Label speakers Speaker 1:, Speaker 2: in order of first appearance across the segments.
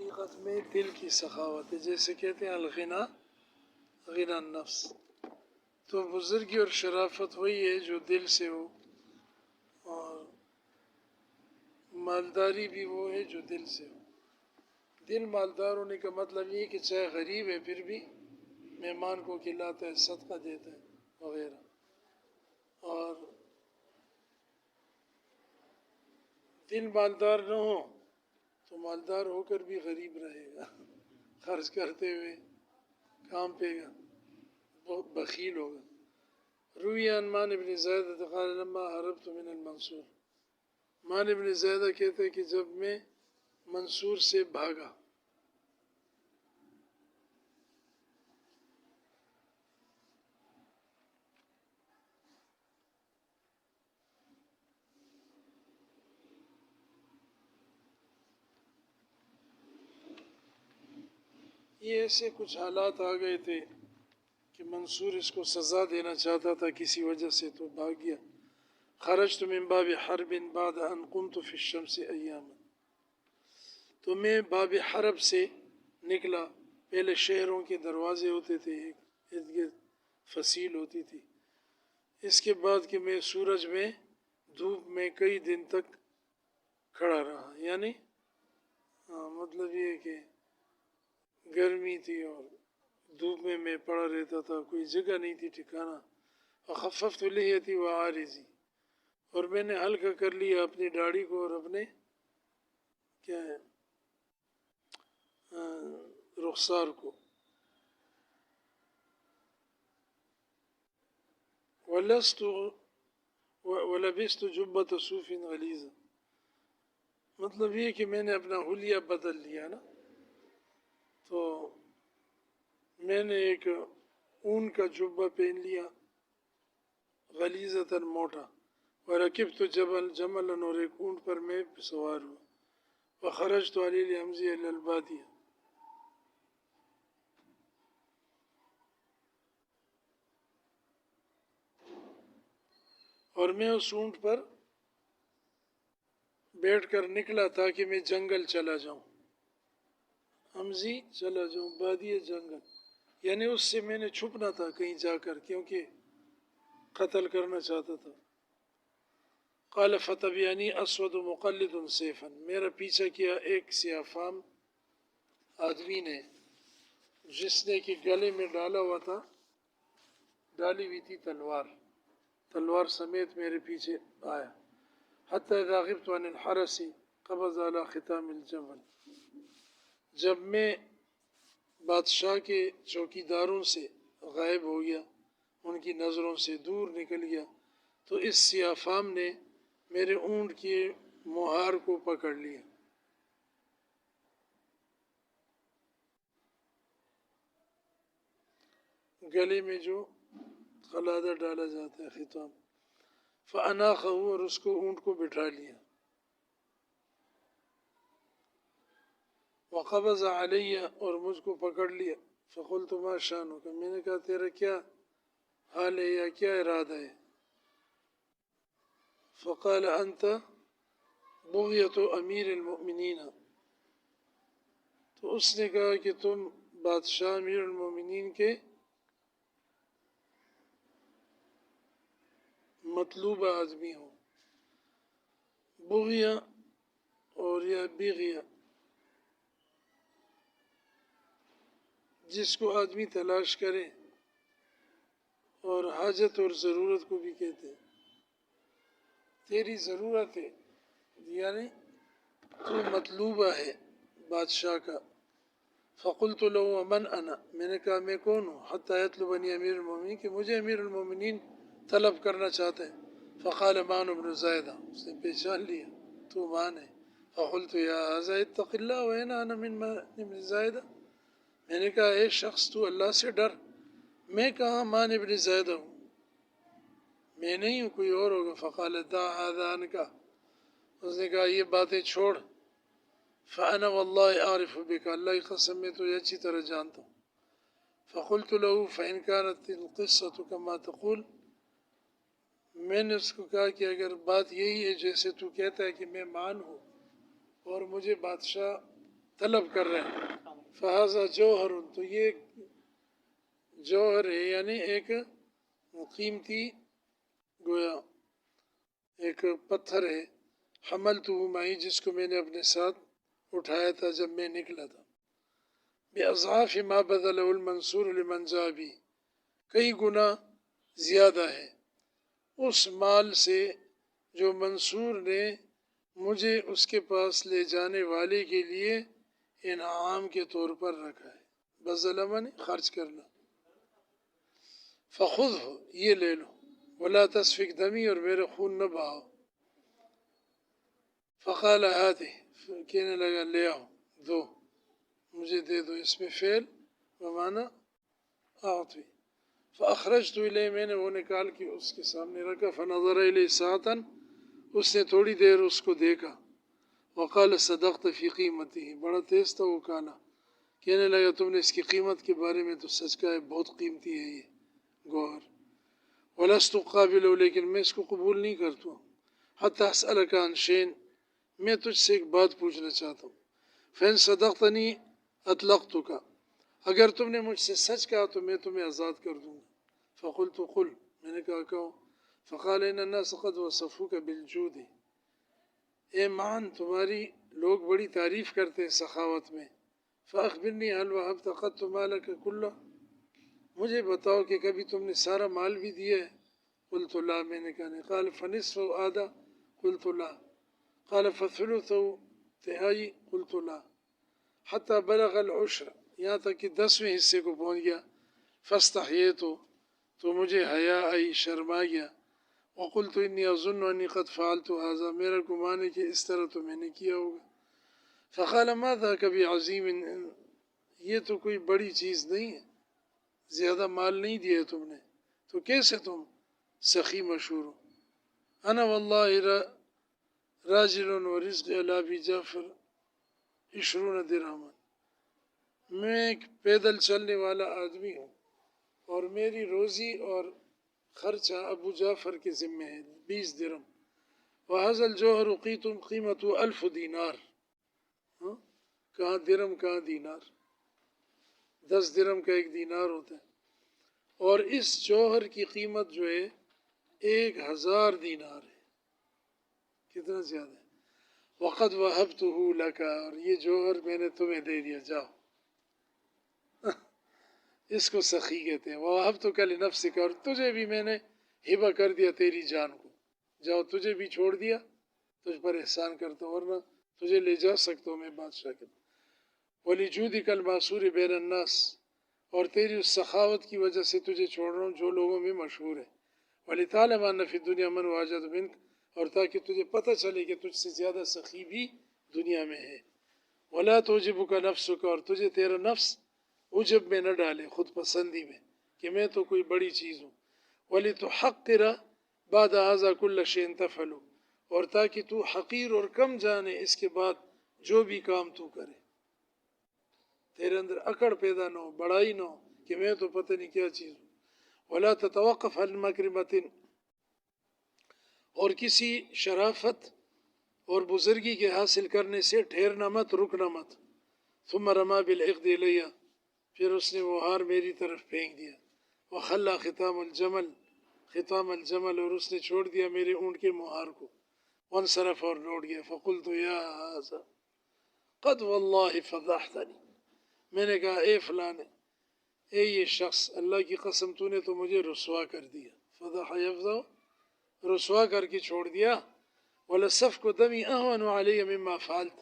Speaker 1: حقیقت میں دل کی سخاوت ہے، جیسے کہتے ہیں الغنا غنا النفس. تو بزرگی اور شرافت وہی ہے جو دل سے ہو، اور مالداری بھی وہ ہے جو دل سے ہو. دل مالدار ہونے کا مطلب یہ ہے کہ چاہے غریب ہے پھر بھی مہمان کو کھلاتا ہے، صدقہ دیتا ہے وغیرہ. اور دل مالدار نہ ہو تو مالدار ہو کر بھی غریب رہے گا، خرچ کرتے ہوئے کام پے گا، بہت بخیل ہوگا. روی عن مان ابن زیدہ قال لما هربت من المنصور. مان ابن زیدہ کہتے ہیں کہ جب میں منصور سے بھاگا. یہ ایسے کچھ حالات آ گئے تھے کہ منصور اس کو سزا دینا چاہتا تھا کسی وجہ سے، تو بھاگ گیا. خرجت من باب حرب بعد ان قمت في الشمس ایاما. تو میں باب حرب سے نکلا. پہلے شہروں کے دروازے ہوتے تھے، ارد گرد فصیل ہوتی تھی. اس کے بعد کہ میں سورج میں دھوپ میں کئی دن تک کھڑا رہا، یعنی مطلب یہ ہے کہ گرمی تھی اور دھوپ میں پڑا رہتا تھا، کوئی جگہ نہیں تھی ٹھکانا. وخففت لحیتی وعارضی. اور میں نے ہلکا کر لیا اپنی داڑھی کو اور اپنے کیا ہے رخسار کو. ولبست جبۃ صوف غلیظ. مطلب یہ کہ میں نے اپنا حلیہ بدل لیا نا، تو میں نے ایک اون کا جبہ پہن لیا غلیظتاً موٹا. ورکبت جملا اور ایک اونٹ پر میں سوار ہوا. وخرجت علی الحمزی الی البادیہ. اور میں اس اونٹ پر بیٹھ کر نکلا تاکہ میں جنگل چلا جاؤں. حمزی چلا جاؤں، بادیہ جنگل، یعنی اس سے میں نے چھپنا تھا کہیں جا کر، کیونکہ قتل کرنا چاہتا تھا. قال فتبعنی اسود مقلد سیفا. میرا پیچھا کیا ایک سیاہ فام آدمی نے، جس نے کہ گلے میں ڈالا ہوا تھا، ڈالی ہوئی تھی تلوار سمیت میرے پیچھے آیا. حتی اذا غبت عن الحرس قبض على ختام الجمل. جب میں بادشاہ کے چوکیداروں سے غائب ہو گیا، ان کی نظروں سے دور نکل گیا، تو اس سیاہ فام نے میرے اونٹ کے مہار کو پکڑ لیا. گلے میں جو قلادہ ڈالا جاتا ہے، ختام. فاناخہ، اور اس کو اونٹ کو بٹھا لیا. وقبض علی، اور مجھ کو پکڑ لیا. فقلت ما شانک، میں نے کہا تیرا کیا حال ہے یا کیا ارادہ ہے؟ فقال انت بغیۃ امیر المؤمنین. تو اس نے کہا کہ تم بادشاہ امیر المؤمنین کے مطلوبہ آدمی ہو. بغیہ اور یا بغیہ، جس کو آدمی تلاش کرے، اور حاجت اور ضرورت کو بھی کہتے ہیں. تیری ضرورت ہے، یعنی تو مطلوبہ ہے بادشاہ کا. فقلت له ومن انا، میں نے کہا میں کون ہوں؟ حتی یطلبنی امیر المؤمنین، کہ مجھے امیر المؤمنین طلب کرنا چاہتے ہیں. فقال مان بن زیدہ، اس نے پہچان لیا تو مان ہے. فقلت یا ھذا اتق اللہ وین انا من ابن زیدہ. میں نے کہا اے شخص تو اللہ سے ڈر، میں کہاں مان ابن زیدہ ہوں، میں نہیں ہوں، کوئی اور ہوگا. فقال دع ھذا عنک، اس نے کہا یہ باتیں چھوڑ. فانا واللہ اعرف بک، اللہ کی قسم میں تجھے اچھی طرح جانتا ہوں. فقلت له فان كانت القصة كما تقول. میں نے اس کو کہا کہ اگر بات یہی ہے جیسے تو کہتا ہے کہ میں مان ہوں اور مجھے بادشاہ طلب کر رہے ہیں. فہذا جوہر، تو یہ جوہر ہے یعنی ایک قیمتی گویا ایک پتھر ہے. حملتہ معی، جس کو میں نے اپنے ساتھ اٹھایا تھا جب میں نکلا تھا. بأضعاف ما بذله المنصور لمن جاء به، کئی گنا زیادہ ہے اس مال سے جو منصور نے مجھے اس کے پاس لے جانے والے کے لیے انعام کے طور پر رکھا ہے. بذل من خرچ کرنا. فخذ ہو، یہ لے لو. ولا تسفک دمی، اور میرے خون نہ بہاؤ. فقال هاته، کہنے لگا لے آؤ، دو، مجھے دے دو. اس میں فعل بمعنی اعطی. فاخرجت الیہ، میں نے وہ نکال کے اس کے سامنے رکھا. فنظر الیہ ساعتا، اس نے تھوڑی دیر اس کو دیکھا. وقال صدقت فی قیمتہ، بڑا تیز تھا وہ کانا. کہنے لگا تم نے اس کی قیمت کے بارے میں تو سچ کہا ہے، بہت قیمتی ہے یہ گوہر. ولست قابل، لیکن میں اس کو قبول نہیں کرتا ہوں. حتی اسألک عن شیء، میں تجھ سے ایک بات پوچھنا چاہتا ہوں. فإن صدقتنی اطلقتک، اگر تم نے مجھ سے سچ کہا تو میں تمہیں آزاد کر دوں گا. فقلت قل، میں نے کہا کہو. فقال ان الناس قد وصفوک بالجود، اے مان تمہاری لوگ بڑی تعریف کرتے ہیں سخاوت میں. فأخبرنی هل وهبت قط مالک کلہ، مجھے بتاؤ کہ کبھی تم نے سارا مال بھی دیا ہے. قلت لا، میں نے کہا نہیں. قال فنصف آدھا، قلت لا. قال فثلث، تہائی، قلت لا. حتی بلغ العشر، یہاں تک کہ 10ویں حصے کو پہنچ گیا. فاستحییت، تو مجھے حیا آئی، شرم آ گیا. وقلت انی اظن انی قد فعلت هذا، میرا گمان ہے کہ اس طرح تو میں نے کیا ہوگا. فقال ما ذاک بعظیم، یہ تو کوئی بڑی چیز نہیں ہے، زیادہ مال نہیں دیا تم نے، تو کیسے تم سخی مشہور ہو. انا واللہ راجل ورزق علی ابی جعفر 20 درہما، میں ایک پیدل چلنے والا آدمی ہوں اور میری روزی اور خرچہ ابو جعفر کے ذمہ ہے 20 درہم. وهذا الجوہر قیمت 1000 دینار، کہاں درہم کہاں دینار، 10 درہم کا ایک دینار ہوتا ہے. اور اس جوہر کی قیمت جو ہے 1000 دینار ہے. کتنا زیادہ ہے. وقد وهبته لك، اور یہ جوہر میں نے تمہیں دے دیا، جاؤ. اس کو سخی کہتے ہیں. وَوَهَبْتُكَ لِنَفْسِكَ، اور تجھے بھی میں نے ہبہ کر دیا تیری جان کو، جاؤ تجھے بھی چھوڑ دیا، تجھ پر احسان کرتا ہوں، ورنہ تجھے لے جا سکتا ہوں میں بادشاہ کے. وَلِجُودِكَ الْمَأْثُورِ بَيْنَ النَّاسِ، اور تیری اس سخاوت کی وجہ سے تجھے چھوڑ رہا ہوں جو لوگوں میں مشہور ہے. وَلِتَعْلَمَ أَنَّ فِي الدُّنْيَا مَنْ هُوَ أَجْوَدُ مِنْكَ، اور تاکہ تجھے پتہ چلے کہ تجھ سے زیادہ سخی بھی دنیا میں ہے. وَلَا تُعْجِبُكَ نَفْسُكَ، اور تجھے تیرا نفس عجب میں نہ ڈالے، خود پسندی میں، کہ میں تو کوئی بڑی چیز ہوں. وَلِتُحَقِّرَ بَعْدَ هَذَا كُلَّ شَيْءٍ تَفْعَلُ، اور تاکہ تو حقیر اور کم جانے اس کے بعد جو بھی کام تو کرے، تیرے اندر اکڑ پیدا نہ ہو، بڑائی نہ ہو کہ میں تو پتہ نہیں کیا چیز ہوں. وَلَا تَتَوَقَّفْ عَنْ مَكْرِمَةٍ، اور کسی شرافت اور بزرگی کے حاصل کرنے سے ٹھہرنا مت، رکنا مت. ثم رما بالعقد الیہ، پھر اس نے وہ ہار میری طرف پھینک دیا. وخلا ختام الجمل، اور اس نے چھوڑ دیا میرے اونٹ کے مہار کو. وانصرف، اور لوٹ گیا. فقلت یا ھذا قد واللہ فضحتنی، میں نے کہا اے فلانے، اے یہ شخص، اللہ کی قسم تو نے تو مجھے رسوا کر دیا. فضح یفضح، رسوا کر کے چھوڑ دیا. وَلَسَفْكُ دَمِي أَهْوَنُ عَلَيَّ مِمَّا فَعَلْتُ،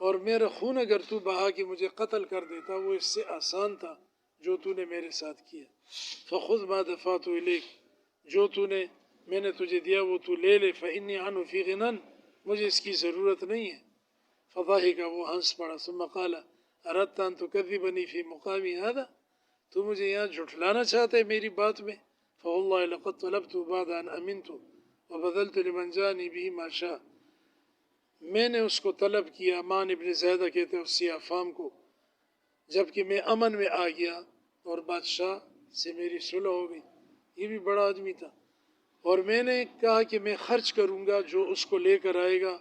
Speaker 1: اور میرا خون اگر تو بہا کہ مجھے قتل کر دیتا وہ اس سے آسان تھا جو تو نے میرے ساتھ کیا. فَخُذْ مَا دَفَعْتُ إِلَيْكَ، جو تو نے میں نے تجھے دیا وہ تو لے لے. فَإِنِّي عَنْهُ فِي غِنًى، مجھے اس کی ضرورت نہیں ہے. فضحك، وہ ہنس پڑا. ثم قال أردت أن تكذبني في مقامي هذا، تو مجھے یہاں جھٹلانا چاہتے ہے میری بات میں. فوالله لقد طلبت بعد أن أمنت وبذلت لمن جاءني به ما شاء، میں نے اس کو طلب کیا، امان ابن زیدہ کہتے ہیں اس سیاہ فام کو، جبکہ میں امن میں آ گیا اور بادشاہ سے میری صلح ہو گئی. یہ بھی بڑا آدمی تھا. اور میں نے کہا کہ میں خرچ کروں گا جو اس کو لے کر آئے گا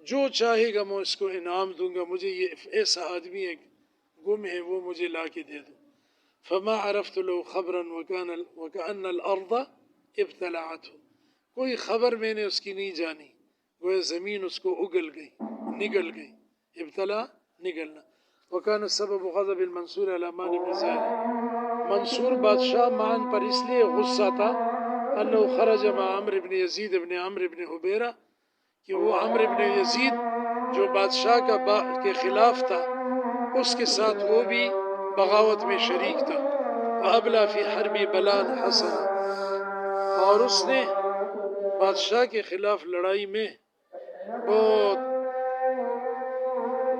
Speaker 1: جو چاہے گا میں اس کو انعام دوں گا، مجھے یہ ایسا آدمی ہے گم ہے وہ مجھے لا کے دے دو۔ فما عرفت له خبرا وكأن الارض ابتلعته، کوئی خبر میں نے اس کی نہیں جانی، گویا زمین اس کو اگل گئی، نگل گئی، ابتلا نگلنا۔ وكان سبب غضب المنصور على مان بن زاہد، منصور بادشاہ مان پر اس لیے غصہ تھا انه خرج مع عمرو بن یزید بن عمرو بن حبیرہ، کہ وہ عمرو بن یزید جو بادشاہ کے خلاف تھا اس کے ساتھ وہ بھی بغاوت میں شریک تھا۔ وابلا فی حرب بلان حسنا، اور اس نے بادشاہ کے خلاف لڑائی میں بہت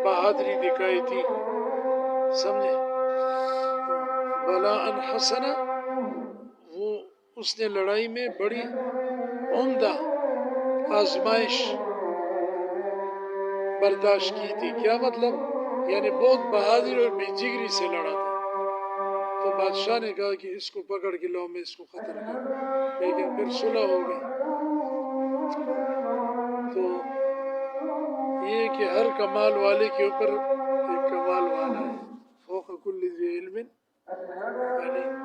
Speaker 1: بہادری دکھائی تھی، سمجھے؟ بلاء حسنا، وہ اس نے لڑائی میں بڑی عمدہ آزمائش برداشت کی تھی۔ کیا مطلب؟ یعنی بہت بہادر اور بے جگری سے لڑا تھا۔ تو بادشاہ نے کہا کہ اس کو پکڑ کے لاؤ، میں اس کو قتل کروں، لیکن پھر صلح ہو گئی۔ تو یہ کہ ہر کمال والے کے اوپر ایک کمال والا ہے، فوق کل ذی علم علیم۔